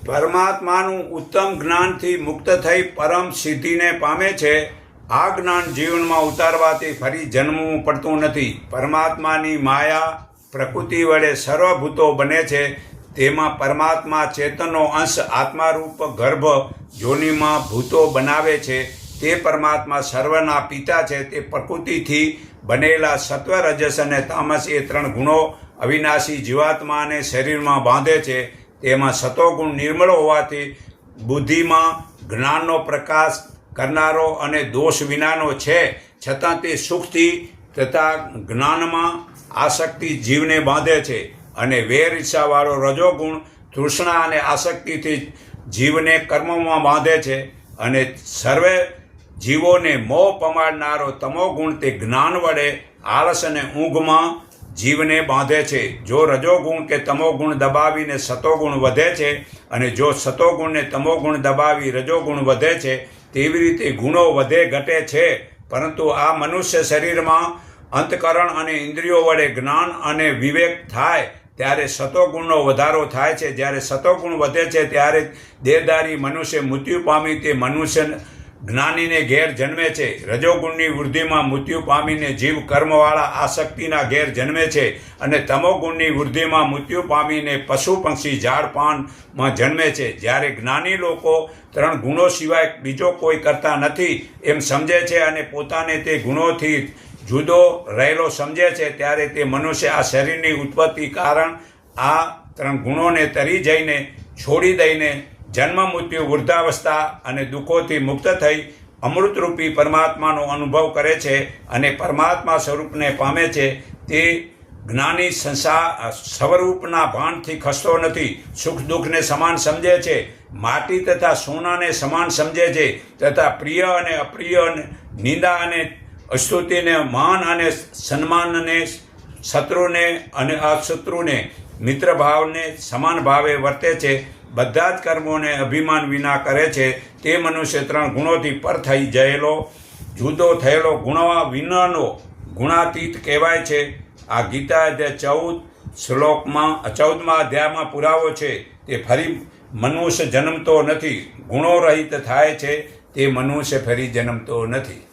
પરમાત્માનું ઉત્તમ જ્ઞાનથી મુક્ત થઈ પરમ સિદ્ધિને પામે છે. આ જ્ઞાન જીવનમાં ઉતારવાથી ફરી જન્મવું પડતું નથી. પરમાત્માની માયા પ્રકૃતિ વડે સર્વભૂતો બને છે. તેમાં પરમાત્મા ચેતનનો અંશ આત્મારૂપ ગર્ભ યોનિમાં ભૂતો બનાવે છે. તે પરમાત્મા સર્વના પિતા છે. તે પ્રકૃતિથી બનેલા સત્વ, રજસ અને તામસ એ 3 ગુણો અવિનાશી જીવાત્માને શરીરમાં બાંધે છે. તેમાં સતોગુણ નિર્મળ હોવાથી બુદ્ધિમાં જ્ઞાનનો પ્રકાશ કરનારો અને દોષ વિનાનો છે. છતાં તે સુખથી તથા જ્ઞાનમાં આસક્તિ જીવને બાંધે છે. અને વેર ઈચ્છાવાળો રજોગુણ તૃષ્ણા અને આસક્તિથી જીવને કર્મમાં બાંધે છે. અને સર્વે જીવોને મોહ પમાડનારો તમોગુણ તે જ્ઞાન વડે આળસ અને ઊંઘમાં જીવને બાંધે છે. જો રજોગુણ કે તમોગુણ દબાવીને સતોગુણ વધે છે અને જો સતોગુણને તમોગુણ દબાવી રજોગુણ વધે છે, તેવી રીતે ગુણો વધે ઘટે છે. પરંતુ આ મનુષ્ય શરીરમાં અંતકરણ અને ઇન્દ્રિયો વડે જ્ઞાન અને વિવેક થાય ત્યારે સતોગુણનો વધારો થાય છે. જ્યારે સતોગુણ વધે છે ત્યારે દેહધારી મનુષ્ય મૃત્યુ પામી તે મનુષ્ય જ્ઞાનીને ઘેર જન્મે છે. રજોગુણની વૃદ્ધિમાં મૃત્યુ પામીને જીવ કર્મવાળા આસક્તિના ઘેર જન્મે છે. અને તમોગુણની વૃદ્ધિમાં મૃત્યુ પામીને પશુ પક્ષી ઝાડ પાનમાં જન્મે છે. જ્યારે જ્ઞાની લોકો 3 ગુણો સિવાય બીજો કોઈ કરતા નથી એમ સમજે છે અને પોતાને તે ગુણોથી જુદો રહેલો સમજે છે, ત્યારે તે મનુષ્ય આ શરીરની ઉત્પત્તિ કારણ આ 3 ગુણોને તરી જઈને છોડી દઈને જન્મ, મૃત્યુ, વૃદ્ધાવસ્થા અને દુઃખોથી મુક્ત થઈ અમૃતરૂપી પરમાત્માનો અનુભવ કરે છે અને પરમાત્મા સ્વરૂપને પામે છે. તે જ્ઞાની સ્વરૂપના ભાનથી ખસતો નથી. સુખ દુઃખને સમાન સમજે છે. માટી તથા સોનાને સમાન સમજે છે. તથા પ્રિય અને અપ્રિય, નિંદા અને સ્તુતિને, માન અને સન્માનને, શત્રુને અને અશત્રુને, મિત્રભાવને સમાન ભાવે વર્તે છે. બધા જ કર્મોને અભિમાન વિના કરે છે. તે મનુષ્ય 3 ગુણોથી પર થઈ ગયેલો, જુદો થયેલો ગુણવા વિનાનો ગુણાતીત કહેવાય છે. આ ગીતા 14મા અધ્યાયમાં પુરાવો છે. તે ફરી મનુષ્ય જન્મતો નથી. ગુણો રહિત થાય છે તે મનુષ્ય ફરી જન્મતો નથી.